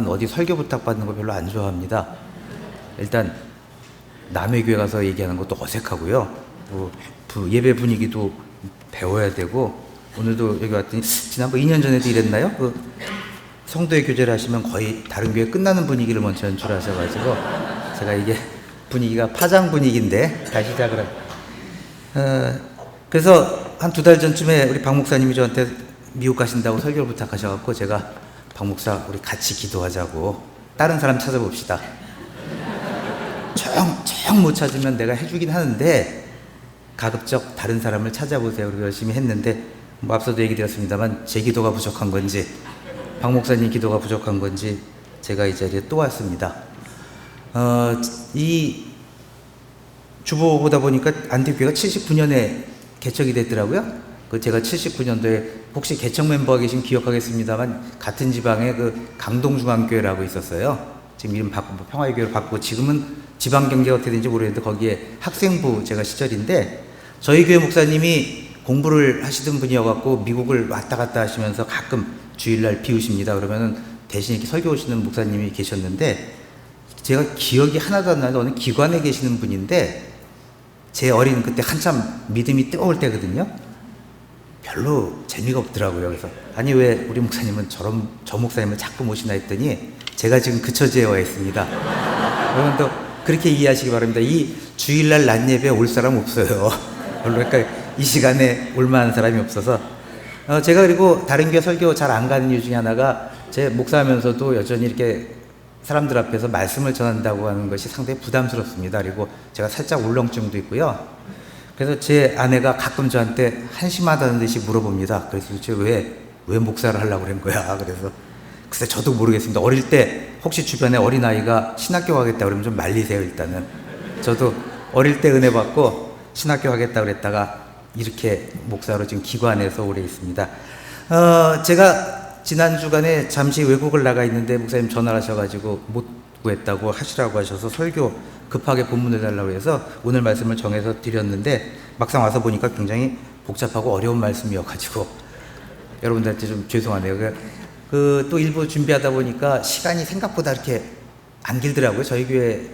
저는 어디 설교 부탁받는 거 별로 안 좋아합니다. 일단 남의 교회 가서 얘기하는 것도 어색하고요. 예배 분위기도 배워야 되고, 오늘도 여기 왔더니 지난번 2년 전에도 이랬나요? 성도의 교제를 하시면 거의 다른 교회 끝나는 분위기를 먼저 연출하셔가지고 제가 이게 분위기가 파장 분위기인데 다시 시작을 그래서 한 2달 전쯤에 우리 박 목사님이 저한테 미국 가신다고 설교를 부탁하셔갖고 제가 박 목사 우리 같이 기도하자고 다른 사람 찾아봅시다. 정 못 찾으면 내가 해주긴 하는데 가급적 다른 사람을 찾아보세요. 그리고 열심히 했는데 앞서도 얘기 드렸습니다만 제 기도가 부족한 건지 박 목사님 기도가 부족한 건지 제가 이 자리에 또 왔습니다. 이 주보보다 보니까 안디교회가 79년에 개척이 됐더라고요. 제가 79년도에 혹시 개척 멤버가 계시면 기억하겠습니다만 같은 지방에 강동중앙교회라고 있었어요. 지금 이름 바꾸고 평화교회로 바꾸고 지금은 지방 경계가 어떻게 되는지 모르겠는데 거기에 학생부 제가 시절인데 저희 교회 목사님이 공부를 하시던 분이어갖고 미국을 왔다 갔다 하시면서 가끔 주일날 비우십니다. 그러면은 대신 이렇게 설교 오시는 목사님이 계셨는데 제가 기억이 하나도 안 나는데 어느 기관에 계시는 분인데 제 어린 그때 한참 믿음이 뜨거울 때거든요. 별로 재미가 없더라고요. 그래서 아니 왜 우리 목사님은 저 목사님을 자꾸 모시나 했더니 제가 지금 그 처지에 와 있습니다. 여러분도 그렇게 이해하시기 바랍니다. 이 주일날 낮 예배 올 사람 없어요. 별로 그러니까 이 시간에 올 만한 사람이 없어서 제가 그리고 다른 교회 설교 잘 안 가는 이유 중에 하나가 제 목사하면서도 여전히 이렇게 사람들 앞에서 말씀을 전한다고 하는 것이 상당히 부담스럽습니다. 그리고 제가 살짝 울렁증도 있고요. 그래서 제 아내가 가끔 저한테 한심하다는 듯이 물어봅니다. 그래서 도대체 왜 목사를 하려고 그런 거야? 그래서 글쎄 저도 모르겠습니다. 어릴 때 혹시 주변에 어린아이가 신학교 가겠다 그러면 좀 말리세요. 일단은 저도 어릴 때 은혜 받고 신학교 가겠다 그랬다가 이렇게 목사로 지금 기관에서 오래 있습니다. 제가 지난 주간에 잠시 외국을 나가 있는데 목사님 전화를 하셔가지고 못 구했다고 하시라고 하셔서 설교 급하게 본문을 달라고 해서 오늘 말씀을 정해서 드렸는데 막상 와서 보니까 굉장히 복잡하고 어려운 말씀이어가지고 여러분들한테 좀 죄송하네요. 또 일부 준비하다 보니까 시간이 생각보다 이렇게 안 길더라고요. 저희 교회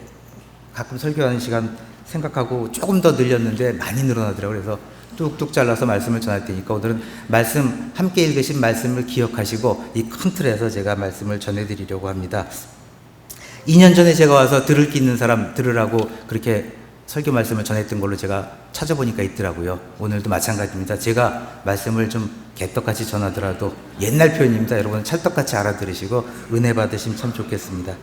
가끔 설교하는 시간 생각하고 조금 더 늘렸는데 많이 늘어나더라고요. 그래서 뚝뚝 잘라서 말씀을 전할 테니까 오늘은 말씀 함께 읽으신 말씀을 기억하시고 이 큰 틀에서 제가 말씀을 전해드리려고 합니다. 2년 전에 제가 와서 들을 게 있는 사람 들으라고 그렇게 설교 말씀을 전했던 걸로 제가 찾아보니까 있더라고요. 오늘도 마찬가지입니다. 제가 말씀을 좀 개떡같이 전하더라도 옛날 표현입니다. 여러분 찰떡같이 알아들으시고 은혜 받으시면 참 좋겠습니다.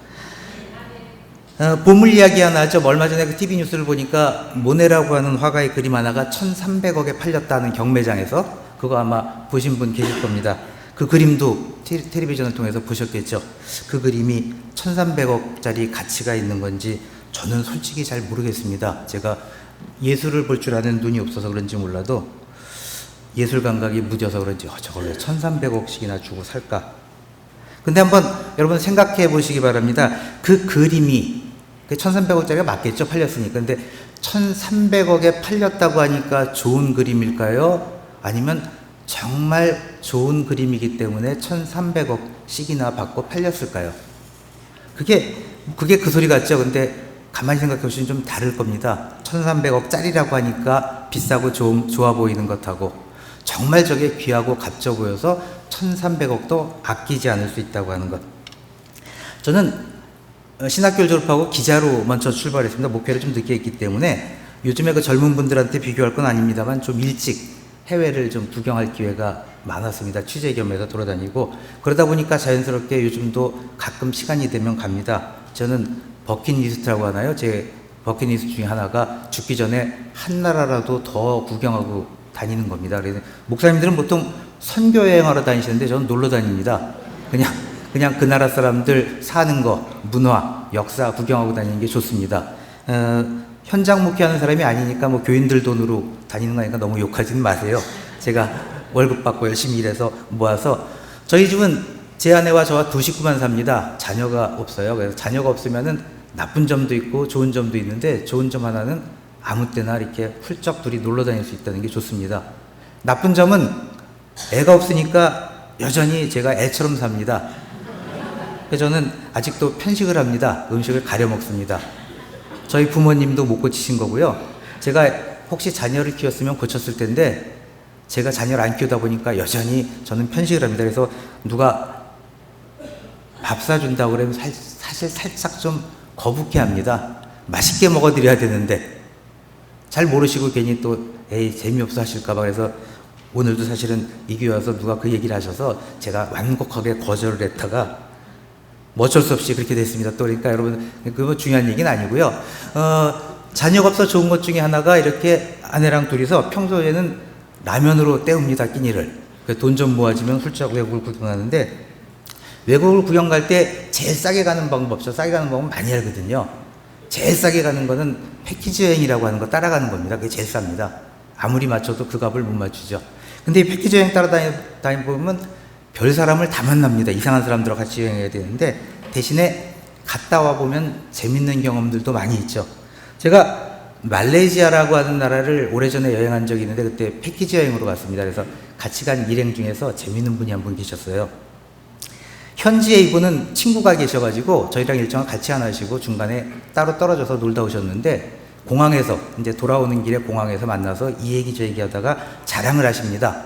보물 이야기 하나 하죠. 얼마 전에 TV 뉴스를 보니까 모네라고 하는 화가의 그림 하나가 1,300억에 팔렸다는 경매장에서 그거 아마 보신 분 계실 겁니다. 그 그림도 텔레비전을 통해서 보셨겠죠. 그 그림이 1,300억짜리 가치가 있는 건지 저는 솔직히 잘 모르겠습니다. 제가 예술을 볼 줄 아는 눈이 없어서 그런지 몰라도 예술 감각이 무뎌서 그런지 저걸로 1,300억씩이나 주고 살까? 근데 한번 여러분 생각해 보시기 바랍니다. 그 그림이 1,300억짜리가 맞겠죠? 팔렸으니까. 근데 1,300억에 팔렸다고 하니까 좋은 그림일까요? 아니면 정말 좋은 그림이기 때문에 1,300억씩이나 받고 팔렸을까요? 그게 그 소리 같죠? 근데 가만히 생각해 보시면 좀 다를 겁니다. 1,300억짜리라고 하니까 비싸고 좋아 보이는 것하고 정말 저게 귀하고 값져 보여서 1,300억도 아끼지 않을 수 있다고 하는 것. 저는 신학교를 졸업하고 기자로 먼저 출발했습니다. 목회를 좀 늦게 했기 때문에 요즘에 그 젊은 분들한테 비교할 건 아닙니다만 좀 일찍 해외를 좀 구경할 기회가 많았습니다. 취재 겸해서 돌아다니고 그러다 보니까 자연스럽게 요즘도 가끔 시간이 되면 갑니다. 저는 버킷리스트라고 하나요? 제 버킷리스트 중에 하나가 죽기 전에 한 나라라도 더 구경하고 다니는 겁니다. 그래서 목사님들은 보통 선교 여행하러 다니시는데 저는 놀러 다닙니다. 그냥 그 나라 사람들 사는 거, 문화, 역사 구경하고 다니는 게 좋습니다. 현장 목회하는 사람이 아니니까 뭐 교인들 돈으로 다니는 거니까 너무 욕하지는 마세요. 제가 월급 받고 열심히 일해서 모아서 저희 집은 제 아내와 저와 두 식구만 삽니다. 자녀가 없어요. 그래서 자녀가 없으면은 나쁜 점도 있고 좋은 점도 있는데 좋은 점 하나는 아무 때나 이렇게 훌쩍 둘이 놀러 다닐 수 있다는 게 좋습니다. 나쁜 점은 애가 없으니까 여전히 제가 애처럼 삽니다. 그래서 저는 아직도 편식을 합니다. 음식을 가려 먹습니다. 저희 부모님도 못 고치신 거고요. 제가 혹시 자녀를 키웠으면 고쳤을 텐데 제가 자녀를 안 키우다 보니까 여전히 저는 편식을 합니다. 그래서 누가 밥 사준다고 그러면 사실 살짝 좀 거북해 합니다. 맛있게 먹어드려야 되는데 잘 모르시고 괜히 또 에이 재미없어 하실까봐. 그래서 오늘도 사실은 이 교회 와서 누가 그 얘기를 하셔서 제가 완곡하게 거절을 했다가 뭐 어쩔 수 없이 그렇게 됐습니다. 또 그러니까 여러분 그거 중요한 얘기는 아니고요. 자녀가 없어 좋은 것 중에 하나가 이렇게 아내랑 둘이서 평소에는 라면으로 때웁니다. 끼니를. 돈 좀 모아지면 훌쩍 외국을 구경하는데 외국을 구경 갈 때 제일 싸게 가는 방법 없죠. 싸게 가는 방법은 많이 알거든요. 제일 싸게 가는 거는 패키지 여행이라고 하는 거 따라가는 겁니다. 그게 제일 쌉니다. 아무리 맞춰도 그 값을 못 맞추죠. 근데 이 패키지 여행 따라다니보면 별 사람을 다 만납니다. 이상한 사람들과 같이 여행해야 되는데 대신에 갔다 와보면 재밌는 경험들도 많이 있죠. 제가 말레이시아라고 하는 나라를 오래전에 여행한 적이 있는데 그때 패키지 여행으로 갔습니다. 그래서 같이 간 일행 중에서 재밌는 분이 한 분 계셨어요. 현지에 이분은 친구가 계셔가지고 저희랑 일정을 같이 안 하시고 중간에 따로 떨어져서 놀다 오셨는데 공항에서 이제 돌아오는 길에 공항에서 만나서 이 얘기 저 얘기 하다가 자랑을 하십니다.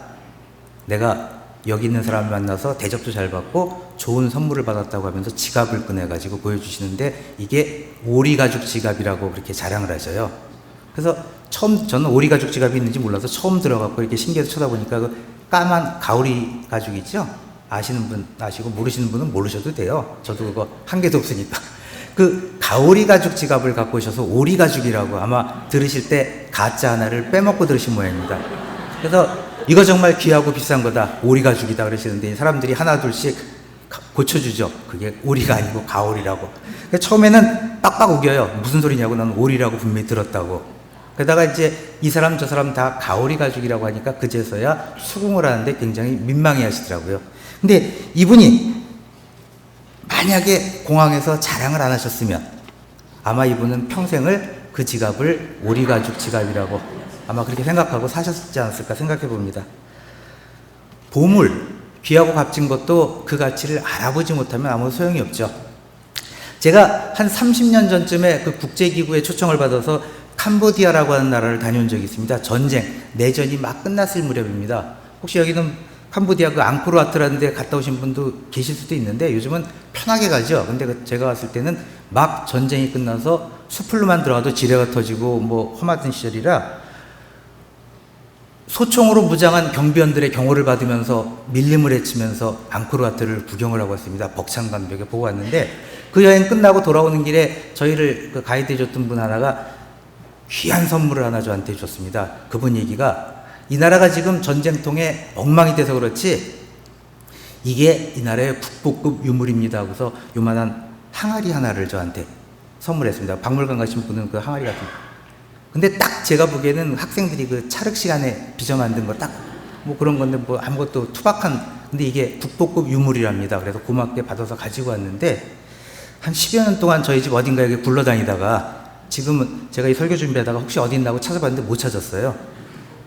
내가 여기 있는 사람을 만나서 대접도 잘 받고 좋은 선물을 받았다고 하면서 지갑을 꺼내가지고 보여주시는데 이게 오리가죽 지갑이라고 그렇게 자랑을 하셔요. 그래서 처음 저는 오리가죽 지갑이 있는지 몰라서 처음 들어갔고 이렇게 신기해서 쳐다보니까 그 까만 가오리 가죽 있죠? 아시는 분 아시고 모르시는 분은 모르셔도 돼요. 저도 그거 한 개도 없으니까. 그 가오리 가죽 지갑을 갖고 오셔서 오리 가죽이라고 아마 들으실 때 가짜 하나를 빼먹고 들으신 모양입니다. 그래서 이거 정말 귀하고 비싼 거다. 오리 가죽이다 그러시는데 사람들이 하나 둘씩 고쳐주죠. 그게 오리가 아니고 가오리라고. 처음에는 빡빡 우겨요. 무슨 소리냐고. 나는 오리라고 분명히 들었다고. 그러다가 이제 이 사람 저 사람 다 가오리 가죽이라고 하니까 그제서야 수긍을 하는데 굉장히 민망해 하시더라고요. 근데 이분이 만약에 공항에서 자랑을 안 하셨으면 아마 이분은 평생을 그 지갑을 오리가죽 지갑이라고 아마 그렇게 생각하고 사셨지 않았을까 생각해 봅니다. 보물, 귀하고 값진 것도 그 가치를 알아보지 못하면 아무 소용이 없죠. 제가 한 30년 전쯤에 그 국제기구에 초청을 받아서 캄보디아라고 하는 나라를 다녀온 적이 있습니다. 전쟁, 내전이 막 끝났을 무렵입니다. 혹시 여기는 캄보디아 그 앙코르와트라는 데 갔다 오신 분도 계실 수도 있는데 요즘은 편하게 가죠. 근데 제가 갔을 때는 막 전쟁이 끝나서 수풀로만 들어가도 지뢰가 터지고 뭐 험하던 시절이라 소총으로 무장한 경비원들의 경호를 받으면서 밀림을 헤치면서 앙코르와트를 구경을 하고 왔습니다. 벅찬 감벽에 보고 왔는데 그 여행 끝나고 돌아오는 길에 저희를 그 가이드 해줬던 분 하나가 귀한 선물을 하나 저한테 줬습니다. 그분 얘기가 이 나라가 지금 전쟁통에 엉망이 돼서 그렇지 이게 이 나라의 국보급 유물입니다. 그래서 요만한 항아리 하나를 저한테 선물했습니다. 박물관 가신 분은 그 항아리 같은 근데 딱 제가 보기에는 학생들이 그 찰흙 시간에 빚어 만든 거 딱 뭐 그런 건데 뭐 아무것도 투박한 근데 이게 국보급 유물이랍니다. 그래서 고맙게 받아서 가지고 왔는데 한 10여 년 동안 저희 집 어딘가에 굴러다니다가 지금은 제가 이 설교 준비하다가 혹시 어디 있나고 찾아봤는데 못 찾았어요.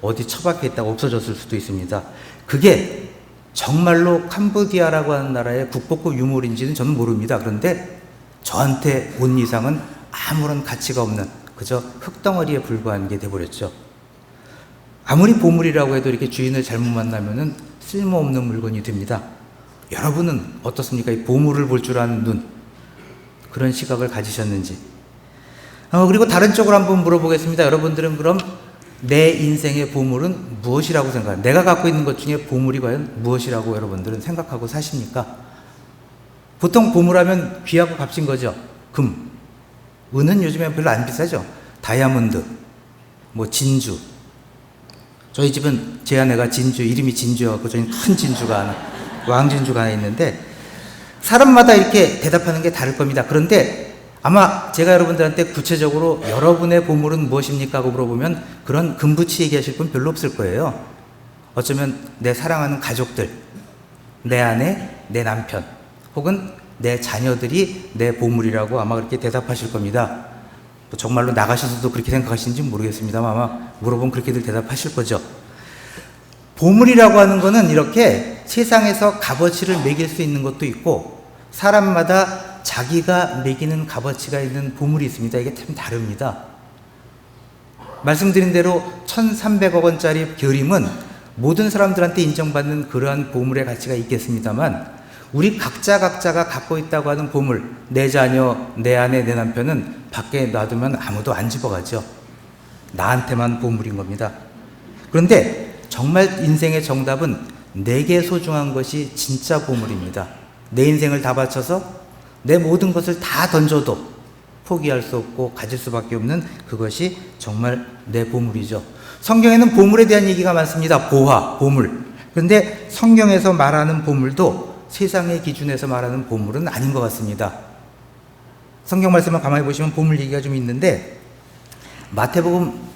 어디 처박혀 있다가 없어졌을 수도 있습니다. 그게 정말로 캄보디아라고 하는 나라의 국보급 유물인지는 저는 모릅니다. 그런데 저한테 온 이상은 아무런 가치가 없는 그저 흙덩어리에 불과한 게 돼버렸죠. 아무리 보물이라고 해도 이렇게 주인을 잘못 만나면은 쓸모없는 물건이 됩니다. 여러분은 어떻습니까? 이 보물을 볼 줄 아는 눈 그런 시각을 가지셨는지. 그리고 다른 쪽으로 한번 물어보겠습니다. 여러분들은 그럼 내 인생의 보물은 무엇이라고 생각합니까? 내가 갖고 있는 것 중에 보물이 과연 무엇이라고 여러분들은 생각하고 사십니까? 보통 보물하면 귀하고 값진 거죠. 금. 은은 요즘에 별로 안 비싸죠. 다이아몬드, 뭐 진주. 저희 집은 제 아내가 진주, 이름이 진주여갖고 저희는 큰 진주가 하나, 왕진주가 하나 있는데 사람마다 이렇게 대답하는 게 다를 겁니다. 그런데 아마 제가 여러분들한테 구체적으로 여러분의 보물은 무엇입니까? 하고 물어보면 그런 금붙이 얘기하실 분 별로 없을 거예요. 어쩌면 내 사랑하는 가족들, 내 아내, 내 남편, 혹은 내 자녀들이 내 보물이라고 아마 그렇게 대답하실 겁니다. 정말로 나가셔서도 그렇게 생각하시는지 모르겠습니다만 아마 물어보면 그렇게들 대답하실 거죠. 보물이라고 하는 거는 이렇게 세상에서 값어치를 매길 수 있는 것도 있고 사람마다 자기가 매기는 값어치가 있는 보물이 있습니다. 이게 참 다릅니다. 말씀드린 대로 1,300억 원짜리 겨림은 모든 사람들한테 인정받는 그러한 보물의 가치가 있겠습니다만, 우리 각자가 갖고 있다고 하는 보물, 내 자녀, 내 아내, 내 남편은 밖에 놔두면 아무도 안 집어가죠. 나한테만 보물인 겁니다. 그런데 정말 인생의 정답은 내게 소중한 것이 진짜 보물입니다. 내 인생을 다 바쳐서 내 모든 것을 다 던져도 포기할 수 없고 가질 수밖에 없는 그것이 정말 내 보물이죠. 성경에는 보물에 대한 얘기가 많습니다. 보화, 보물. 그런데 성경에서 말하는 보물도 세상의 기준에서 말하는 보물은 아닌 것 같습니다. 성경 말씀을 가만히 보시면 보물 얘기가 좀 있는데, 마태복음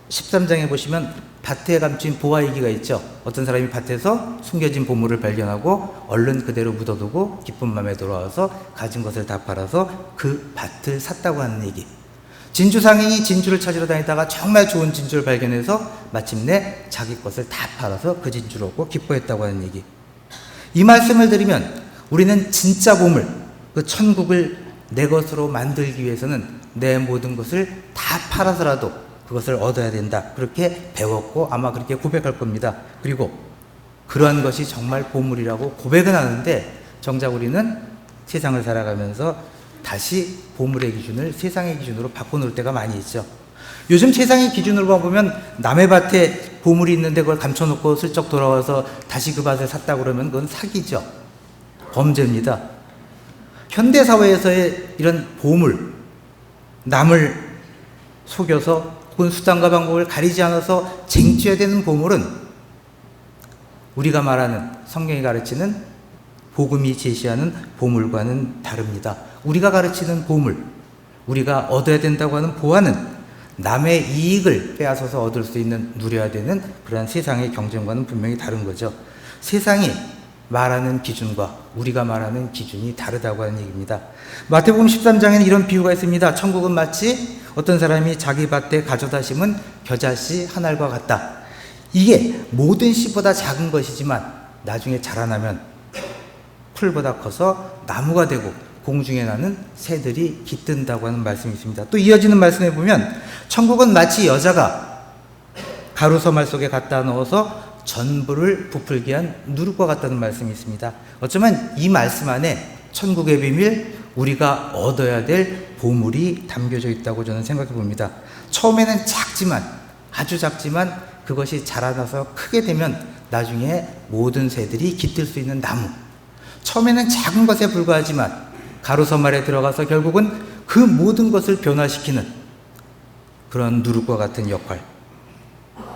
13장에 보시면 밭에 감춘 보화 얘기가 있죠. 어떤 사람이 밭에서 숨겨진 보물을 발견하고 얼른 그대로 묻어두고 기쁜 마음에 돌아와서 가진 것을 다 팔아서 그 밭을 샀다고 하는 얘기. 진주 상인이 진주를 찾으러 다니다가 정말 좋은 진주를 발견해서 마침내 자기 것을 다 팔아서 그 진주를 얻고 기뻐했다고 하는 얘기. 이 말씀을 들으면 우리는 진짜 보물, 그 천국을 내 것으로 만들기 위해서는 내 모든 것을 다 팔아서라도 그것을 얻어야 된다. 그렇게 배웠고 아마 그렇게 고백할 겁니다. 그리고 그러한 것이 정말 보물이라고 고백은 하는데, 정작 우리는 세상을 살아가면서 다시 보물의 기준을 세상의 기준으로 바꿔놓을 때가 많이 있죠. 요즘 세상의 기준으로 보면 남의 밭에 보물이 있는데 그걸 감춰놓고 슬쩍 돌아와서 다시 그 밭을 샀다 그러면 그건 사기죠. 범죄입니다. 현대사회에서의 이런 보물, 남을 속여서 혹은 수단과 방법을 가리지 않아서 쟁취해야 되는 보물은 우리가 말하는, 성경이 가르치는, 복음이 제시하는 보물과는 다릅니다. 우리가 가르치는 보물, 우리가 얻어야 된다고 하는 보화는 남의 이익을 빼앗아서 얻을 수 있는, 누려야 되는 그러한 세상의 경쟁과는 분명히 다른 거죠. 세상이 말하는 기준과 우리가 말하는 기준이 다르다고 하는 얘기입니다. 마태복음 13장에는 이런 비유가 있습니다. 천국은 마치 어떤 사람이 자기 밭에 가져다 심은 겨자씨 한 알과 같다. 이게 모든 씨보다 작은 것이지만 나중에 자라나면 풀보다 커서 나무가 되고 공중에 나는 새들이 깃든다고 하는 말씀이 있습니다. 또 이어지는 말씀에 보면 천국은 마치 여자가 가루 서말 속에 갖다 넣어서 전부를 부풀게 한 누룩과 같다는 말씀이 있습니다. 어쩌면 이 말씀 안에 천국의 비밀, 우리가 얻어야 될 보물이 담겨져 있다고 저는 생각해 봅니다. 처음에는 작지만, 아주 작지만 그것이 자라나서 크게 되면 나중에 모든 새들이 깃들 수 있는 나무. 처음에는 작은 것에 불과하지만 가루서말에 들어가서 결국은 그 모든 것을 변화시키는 그런 누룩과 같은 역할.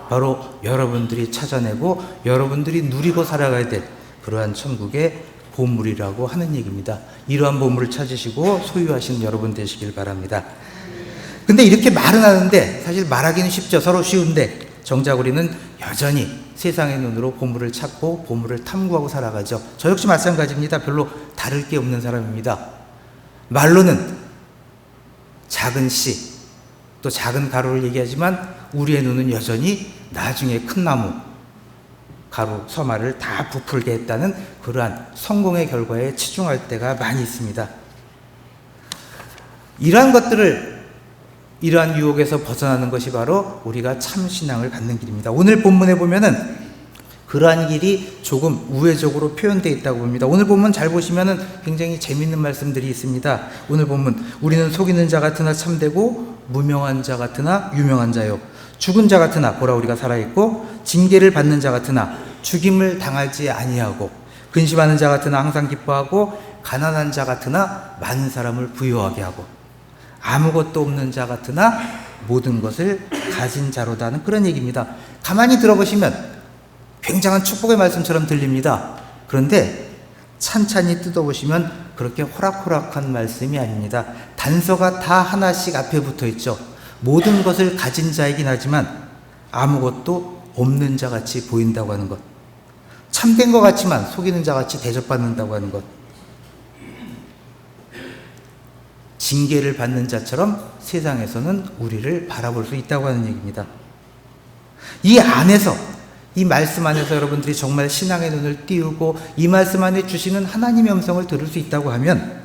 바로 여러분들이 찾아내고 여러분들이 누리고 살아가야 될 그러한 천국의 보물이라고 하는 얘기입니다. 이러한 보물을 찾으시고 소유하시는 여러분 되시길 바랍니다. 근데 이렇게 말은 하는데 사실 말하기는 쉽죠. 서로 쉬운데 정작 우리는 여전히 세상의 눈으로 보물을 찾고 보물을 탐구하고 살아가죠. 저 역시 마찬가지입니다. 별로 다를 게 없는 사람입니다. 말로는 작은 씨, 또 작은 가루를 얘기하지만 우리의 눈은 여전히 나중에 큰 나무, 가루, 서말을 다 부풀게 했다는 그러한 성공의 결과에 치중할 때가 많이 있습니다. 이러한 것들을, 이러한 유혹에서 벗어나는 것이 바로 우리가 참 신앙을 갖는 길입니다. 오늘 본문에 보면은 그러한 길이 조금 우회적으로 표현되어 있다고 봅니다. 오늘 본문 잘 보시면은 굉장히 재미있는 말씀들이 있습니다. 오늘 본문, 우리는 속이는 자 같으나 참되고 무명한 자 같으나 유명한 자요, 죽은 자 같으나 보라 우리가 살아있고, 징계를 받는 자 같으나 죽임을 당하지 아니하고, 근심하는 자 같으나 항상 기뻐하고, 가난한 자 같으나 많은 사람을 부유하게 하고, 아무것도 없는 자 같으나 모든 것을 가진 자로다는 그런 얘기입니다. 가만히 들어보시면 굉장한 축복의 말씀처럼 들립니다. 그런데 찬찬히 뜯어보시면 그렇게 호락호락한 말씀이 아닙니다. 단서가 다 하나씩 앞에 붙어 있죠. 모든 것을 가진 자이긴 하지만 아무것도 없는 자 같이 보인다고 하는 것, 참된 것 같지만 속이는 자 같이 대접받는다고 하는 것, 징계를 받는 자처럼 세상에서는 우리를 바라볼 수 있다고 하는 얘기입니다. 이 안에서, 이 말씀 안에서 여러분들이 정말 신앙의 눈을 띄우고 이 말씀 안에 주시는 하나님의 음성을 들을 수 있다고 하면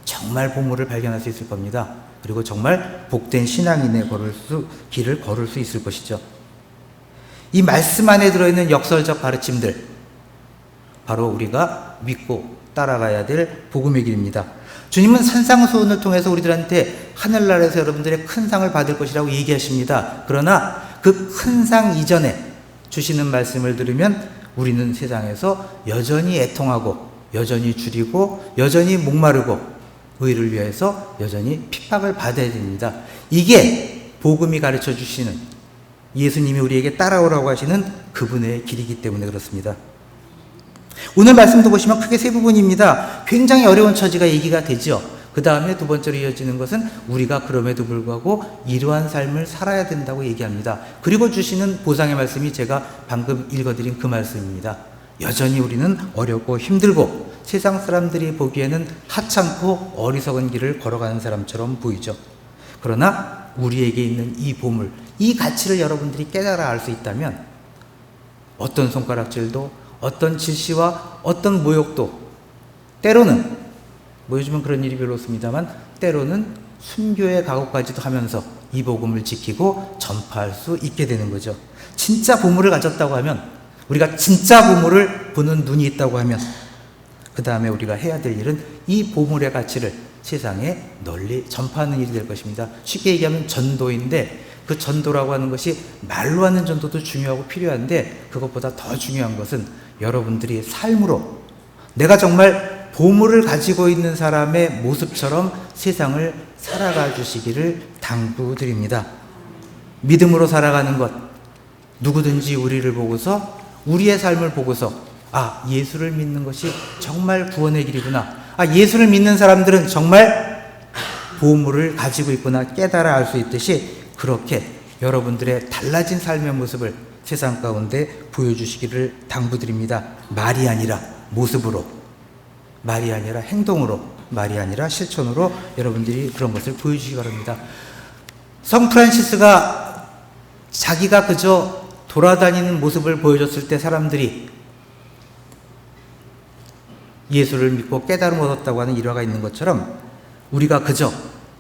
정말 보물을 발견할 수 있을 겁니다. 그리고 정말 복된 신앙인의 길을 걸을 수 있을 것이죠. 이 말씀 안에 들어있는 역설적 가르침들, 바로 우리가 믿고 따라가야 될 복음의 길입니다. 주님은 산상수훈을 통해서 우리들한테 하늘나라에서 여러분들의 큰 상을 받을 것이라고 얘기하십니다. 그러나 그 큰 상 이전에 주시는 말씀을 들으면 우리는 세상에서 여전히 애통하고 여전히 줄이고 여전히 목마르고 의를 위해서 여전히 핍박을 받아야 됩니다. 이게 복음이 가르쳐 주시는, 예수님이 우리에게 따라오라고 하시는 그분의 길이기 때문에 그렇습니다. 오늘 말씀도 보시면 크게 세 부분입니다. 굉장히 어려운 처지가 얘기가 되죠. 그 다음에 두 번째로 이어지는 것은 우리가 그럼에도 불구하고 이러한 삶을 살아야 된다고 얘기합니다. 그리고 주시는 보상의 말씀이 제가 방금 읽어드린 그 말씀입니다. 여전히 우리는 어렵고 힘들고 세상 사람들이 보기에는 하찮고 어리석은 길을 걸어가는 사람처럼 보이죠. 그러나 우리에게 있는 이 보물, 이 가치를 여러분들이 깨달아 알 수 있다면 어떤 손가락질도, 어떤 질시와 어떤 모욕도, 때로는 요즘은 그런 일이 별로 없습니다만 때로는 순교의 각오까지도 하면서 이 복음을 지키고 전파할 수 있게 되는 거죠. 진짜 보물을 가졌다고 하면, 우리가 진짜 보물을 보는 눈이 있다고 하면 그 다음에 우리가 해야 될 일은 이 보물의 가치를 세상에 널리 전파하는 일이 될 것입니다. 쉽게 얘기하면 전도인데, 그 전도라고 하는 것이 말로 하는 전도도 중요하고 필요한데 그것보다 더 중요한 것은 여러분들이 삶으로 내가 정말 보물을 가지고 있는 사람의 모습처럼 세상을 살아가 주시기를 당부드립니다. 믿음으로 살아가는 것, 누구든지 우리를 보고서, 우리의 삶을 보고서 예수를 믿는 것이 정말 구원의 길이구나, 예수를 믿는 사람들은 정말 보물을 가지고 있구나 깨달아 알 수 있듯이, 그렇게 여러분들의 달라진 삶의 모습을 세상 가운데 보여주시기를 당부드립니다. 말이 아니라 모습으로, 말이 아니라 행동으로, 말이 아니라 실천으로 여러분들이 그런 것을 보여주시기 바랍니다. 성 프란시스가 자기가 그저 돌아다니는 모습을 보여줬을 때 사람들이 예수를 믿고 깨달음 얻었다고 하는 일화가 있는 것처럼 우리가 그저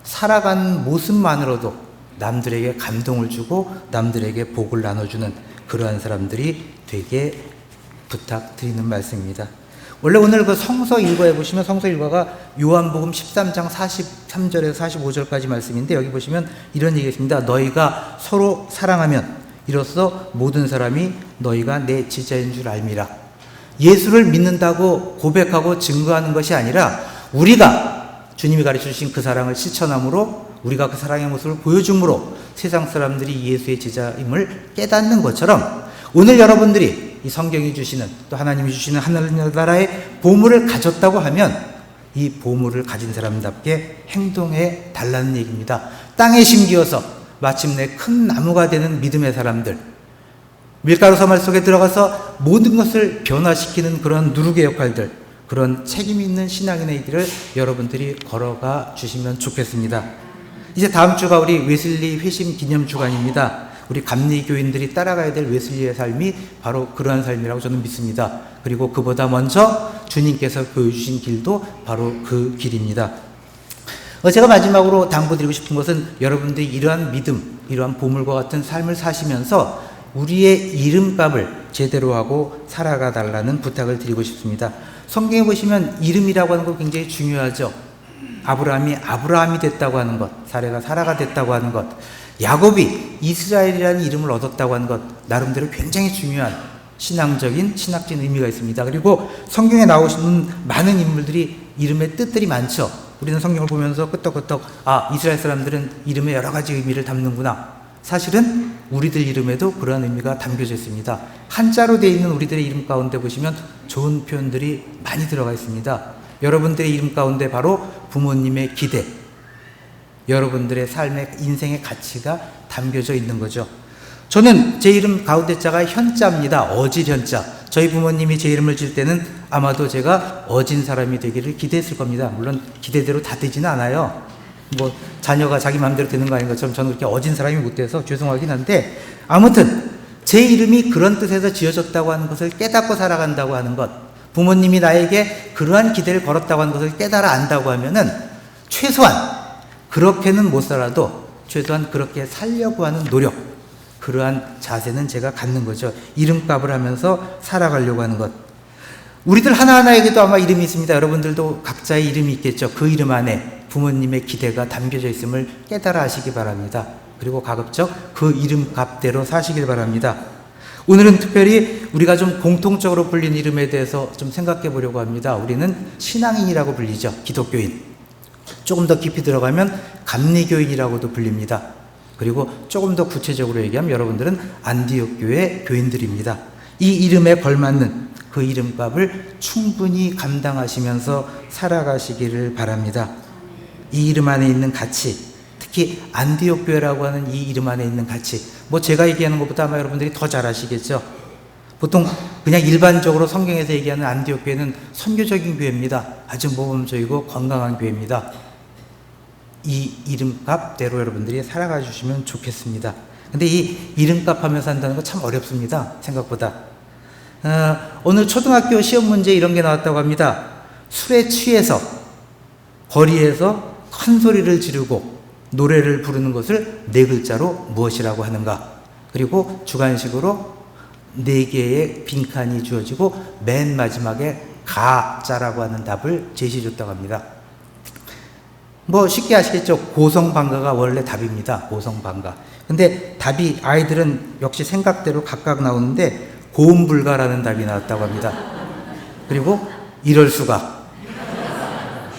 살아가는 모습만으로도 남들에게 감동을 주고 남들에게 복을 나눠주는 그러한 사람들이 되게 부탁드리는 말씀입니다. 원래 오늘 그 성서 일과에 보시면, 성서 일과가 요한복음 13장 43절에서 45절까지 말씀인데, 여기 보시면 이런 얘기가 있습니다. 너희가 서로 사랑하면 이로써 모든 사람이 너희가 내 제자인 줄 알미라. 예수를 믿는다고 고백하고 증거하는 것이 아니라 우리가 주님이 가르쳐 주신 그 사랑을 실천함으로, 우리가 그 사랑의 모습을 보여줌으로 세상 사람들이 예수의 제자임을 깨닫는 것처럼, 오늘 여러분들이 이 성경이 주시는, 또 하나님이 주시는 하늘나라의 보물을 가졌다고 하면 이 보물을 가진 사람답게 행동해 달라는 얘기입니다. 땅에 심기어서 마침내 큰 나무가 되는 믿음의 사람들, 밀가루 서말 속에 들어가서 모든 것을 변화시키는 그런 누르개 역할들, 그런 책임 있는 신앙인의 길을 여러분들이 걸어가 주시면 좋겠습니다. 이제 다음 주가 우리 웨슬리 회심 기념 주간입니다. 우리 감리 교인들이 따라가야 될 웨슬리의 삶이 바로 그러한 삶이라고 저는 믿습니다. 그리고 그보다 먼저 주님께서 보여주신 길도 바로 그 길입니다. 제가 마지막으로 당부드리고 싶은 것은 여러분들이 이러한 믿음, 이러한 보물과 같은 삶을 사시면서 우리의 이름값을 제대로 하고 살아가 달라는 부탁을 드리고 싶습니다. 성경에 보시면 이름이라고 하는 거 굉장히 중요하죠. 아브라함이 아브라함이 됐다고 하는 것, 사레가 사라가 됐다고 하는 것, 야곱이 이스라엘이라는 이름을 얻었다고 하는 것, 나름대로 굉장히 중요한 신앙적인, 신학적인 의미가 있습니다. 그리고 성경에 나오시는 많은 인물들이 이름의 뜻들이 많죠. 우리는 성경을 보면서 끄떡끄떡 이스라엘 사람들은 이름에 여러 가지 의미를 담는구나. 사실은 우리들 이름에도 그러한 의미가 담겨져 있습니다. 한자로 되어 있는 우리들의 이름 가운데 보시면 좋은 표현들이 많이 들어가 있습니다. 여러분들의 이름 가운데 바로 부모님의 기대, 여러분들의 삶의 인생의 가치가 담겨져 있는 거죠. 저는 제 이름 가운데 자가 현자입니다. 어질 현자. 저희 부모님이 제 이름을 질 때는 아마도 제가 어진 사람이 되기를 기대했을 겁니다. 물론 기대대로 다 되지는 않아요. 자녀가 자기 마음대로 되는 거 아닌 것처럼 저는 그렇게 어진 사람이 못 돼서 죄송하긴 한데, 아무튼 제 이름이 그런 뜻에서 지어졌다고 하는 것을 깨닫고 살아간다고 하는 것, 부모님이 나에게 그러한 기대를 걸었다고 하는 것을 깨달아 안다고 하면은 최소한 그렇게는 못 살아도 최소한 그렇게 살려고 하는 노력, 그러한 자세는 제가 갖는 거죠. 이름값을 하면서 살아가려고 하는 것. 우리들 하나하나에게도 아마 이름이 있습니다. 여러분들도 각자의 이름이 있겠죠. 그 이름 안에 부모님의 기대가 담겨져 있음을 깨달아 하시기 바랍니다. 그리고 가급적 그 이름값대로 사시길 바랍니다. 오늘은 특별히 우리가 좀 공통적으로 불린 이름에 대해서 좀 생각해 보려고 합니다. 우리는 신앙인이라고 불리죠. 기독교인. 조금 더 깊이 들어가면 감리교인이라고도 불립니다. 그리고 조금 더 구체적으로 얘기하면 여러분들은 안디옥 교회 교인들입니다. 이 이름에 걸맞는 그 이름값을 충분히 감당하시면서 살아가시기를 바랍니다. 이 이름 안에 있는 가치, 특히 안디옥 교회라고 하는 이 이름 안에 있는 가치, 뭐 제가 얘기하는 것보다 아마 여러분들이 더 잘 아시겠죠. 보통 그냥 일반적으로 성경에서 얘기하는 안디옥 교회는 선교적인 교회입니다. 아주 모범적이고 건강한 교회입니다. 이 이름값대로 여러분들이 살아가 주시면 좋겠습니다. 근데 이 이름값 하면서 한다는 거 참 어렵습니다. 생각보다. 오늘 초등학교 시험 문제 이런 게 나왔다고 합니다. 술에 취해서 거리에서 큰 소리를 지르고 노래를 부르는 것을 네 글자로 무엇이라고 하는가. 그리고 주관식으로 네 개의 빈칸이 주어지고 맨 마지막에 가자라고 하는 답을 제시해 줬다고 합니다. 뭐 쉽게 아시겠죠? 고성방가가 원래 답입니다. 고성방가. 근데 답이 아이들은 역시 생각대로 각각 나오는데 고음불가라는 답이 나왔다고 합니다. 그리고 이럴 수가.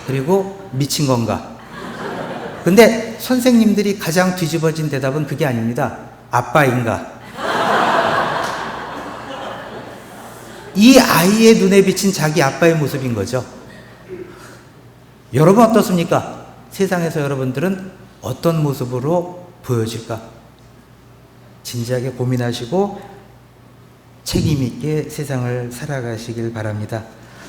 그리고 미친 건가. 근데 선생님들이 가장 뒤집어진 대답은 그게 아닙니다. 아빠인가. 이 아이의 눈에 비친 자기 아빠의 모습인 거죠. 여러분 어떻습니까? 세상에서 여러분들은 어떤 모습으로 보여질까? 진지하게 고민하시고 책임 있게 세상을 살아가시길 바랍니다.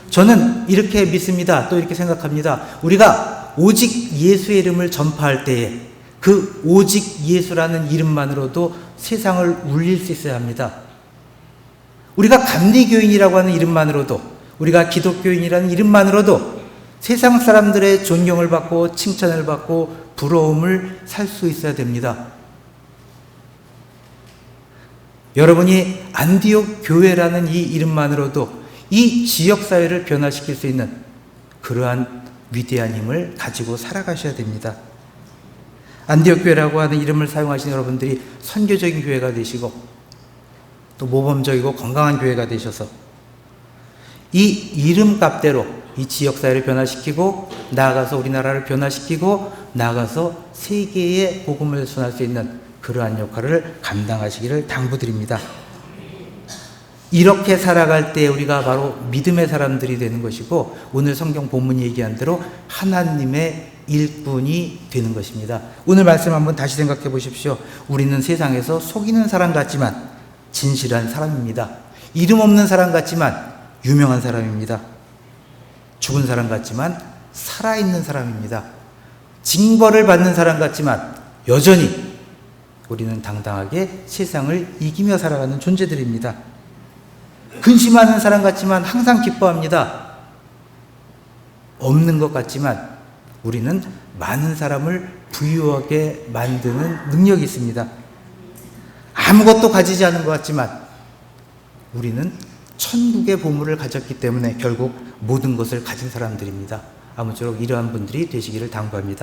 저는 이렇게 믿습니다. 또 이렇게 생각합니다. 우리가 오직 예수의 이름을 전파할 때에 그 오직 예수라는 이름만으로도 세상을 울릴 수 있어야 합니다. 우리가 감리교인이라고 하는 이름만으로도, 우리가 기독교인이라는 이름만으로도 세상 사람들의 존경을 받고 칭찬을 받고 부러움을 살 수 있어야 됩니다. 여러분이 안디옥 교회라는 이 이름만으로도 이 지역사회를 변화시킬 수 있는 그러한 위대한 힘을 가지고 살아가셔야 됩니다. 안디옥 교회라고 하는 이름을 사용하시는 여러분들이 선교적인 교회가 되시고 또 모범적이고 건강한 교회가 되셔서 이 이름값대로 이 지역사회를 변화시키고 나아가서 우리나라를 변화시키고 나아가서 세계에 복음을 전할 수 있는 그러한 역할을 감당하시기를 당부드립니다. 이렇게 살아갈 때 우리가 바로 믿음의 사람들이 되는 것이고 오늘 성경 본문이 얘기한 대로 하나님의 일꾼이 되는 것입니다. 오늘 말씀 한번 다시 생각해 보십시오. 우리는 세상에서 속이는 사람 같지만 진실한 사람입니다. 이름 없는 사람 같지만 유명한 사람입니다. 죽은 사람 같지만 살아있는 사람입니다. 징벌을 받는 사람 같지만 여전히 우리는 당당하게 세상을 이기며 살아가는 존재들입니다. 근심하는 사람 같지만 항상 기뻐합니다. 없는 것 같지만 우리는 많은 사람을 부유하게 만드는 능력이 있습니다. 아무것도 가지지 않은 것 같지만 우리는 천국의 보물을 가졌기 때문에 결국 모든 것을 가진 사람들입니다. 아무쪼록 이러한 분들이 되시기를 당부합니다.